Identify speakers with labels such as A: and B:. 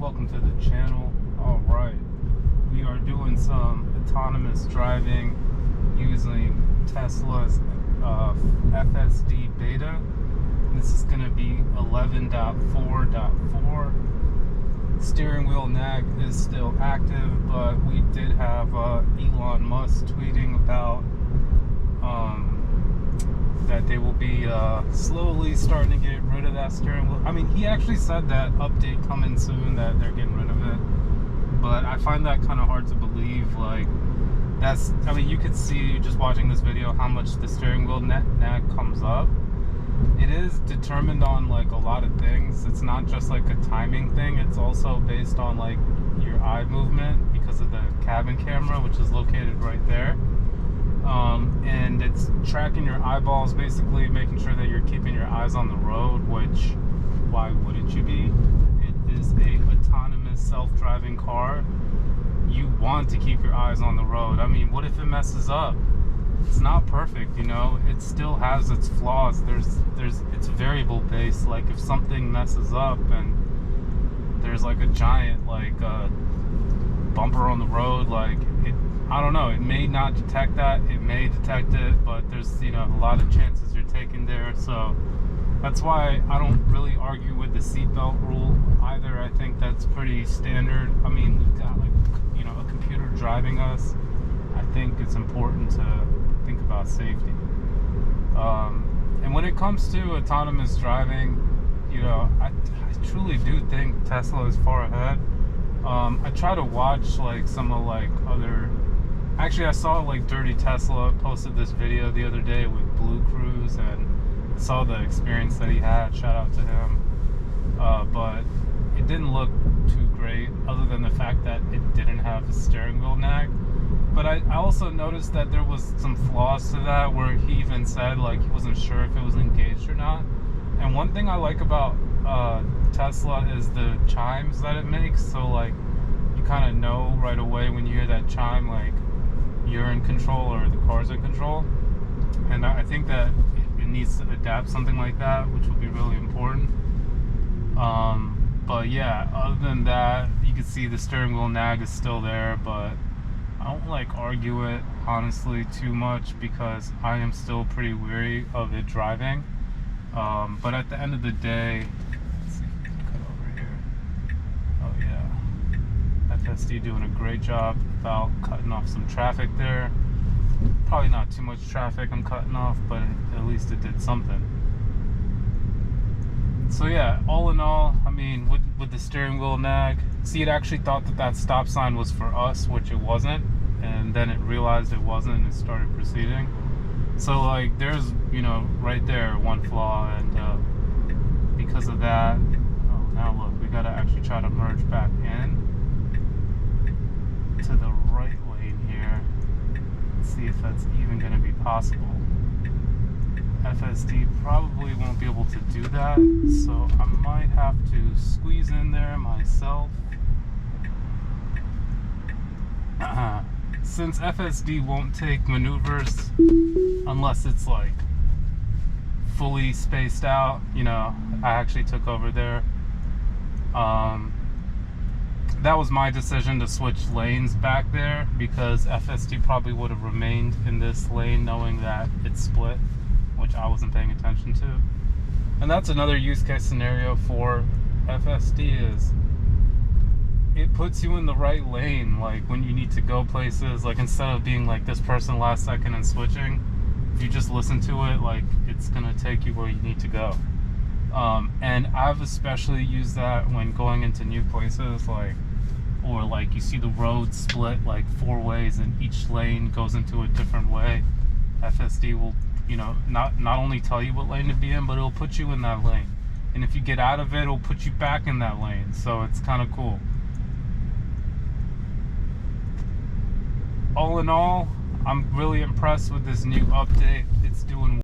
A: welcome to the channel. Alright, we are doing some autonomous driving using Tesla's FSDBETA. This is going to be 11.4.4. Steering wheel nag is still active, but we did have Elon Musk tweeting about that they will be slowly starting to get rid of that steering wheel. I mean, he actually said that update coming soon, that they're getting rid of it, but I find that kind of hard to believe. Like, that's, I mean, you could see just watching this video how much the steering wheel nag comes up. It is determined on like a lot of things. It's not just like a timing thing, it's also based on like your eye movement because of the cabin camera, which is located right there. And it's tracking your eyeballs, basically making sure that you're keeping your eyes on the road, which, why wouldn't you be? It is a autonomous self-driving car. You want to keep your eyes on the road. I mean, what if it messes up? It's not perfect, you know. It still has its flaws. It's variable based. Like, if something messes up and there's like a giant bumper on the road, like, I don't know, it may not detect that, it may detect it, but there's, you know, a lot of chances you're taking there. So that's why I don't really argue with the seatbelt rule either. I think that's pretty standard. I mean, we've got, like, you know, a computer driving us. I think it's important to think about safety. And when it comes to autonomous driving, you know, I truly do think Tesla is far ahead. I try to watch like some of like other, actually I saw like Dirty Tesla posted this video the other day with Blue Cruise, and saw the experience that he had. Shout out to him. But it didn't look too great, other than the fact that it didn't have a steering wheel nag. But I also noticed that there was some flaws to that, where he even said like he wasn't sure if it was engaged or not. And one thing I like about Tesla is the chimes that it makes. So like, you kind of know right away when you hear that chime, like you're in control or the car's in control. And I think that it needs to adapt something like that, which will be really important. But yeah, other than that, you can see the steering wheel nag is still there, but I don't like argue it honestly too much, because I am still pretty weary of it driving. But at the end of the day, let's see if we can cut over here. Oh yeah, FSD doing a great job about cutting off some traffic there. Probably not too much traffic I'm cutting off, but at least it did something. So yeah, all in all, I mean, with the steering wheel nag, see, it actually thought that that stop sign was for us, which it wasn't, and then it realized it wasn't and it started proceeding. So like, there's, you know, right there one flaw, and because of that, oh, now look, we gotta actually try to merge back in to the right lane here. Let's see if that's even gonna be possible. FSD probably won't be able to do that, so I might have to squeeze in there myself. Since FSD won't take maneuvers unless it's like fully spaced out, you know, I actually took over there. That was my decision to switch lanes back there, because FSD probably would have remained in this lane knowing that it's split, which I wasn't paying attention to. And that's another use case scenario for FSD, is it puts you in the right lane, like when you need to go places. Like, instead of being like this person last second and switching, if you just listen to it, like, it's gonna take you where you need to go. And I've especially used that when going into new places, like, or like you see the road split like 4 ways and each lane goes into a different way. FSD will, you know, not only tell you what lane to be in, but it'll put you in that lane. And if you get out of it, it'll put you back in that lane. So it's kind of cool. All in all, I'm really impressed with this new update. It's doing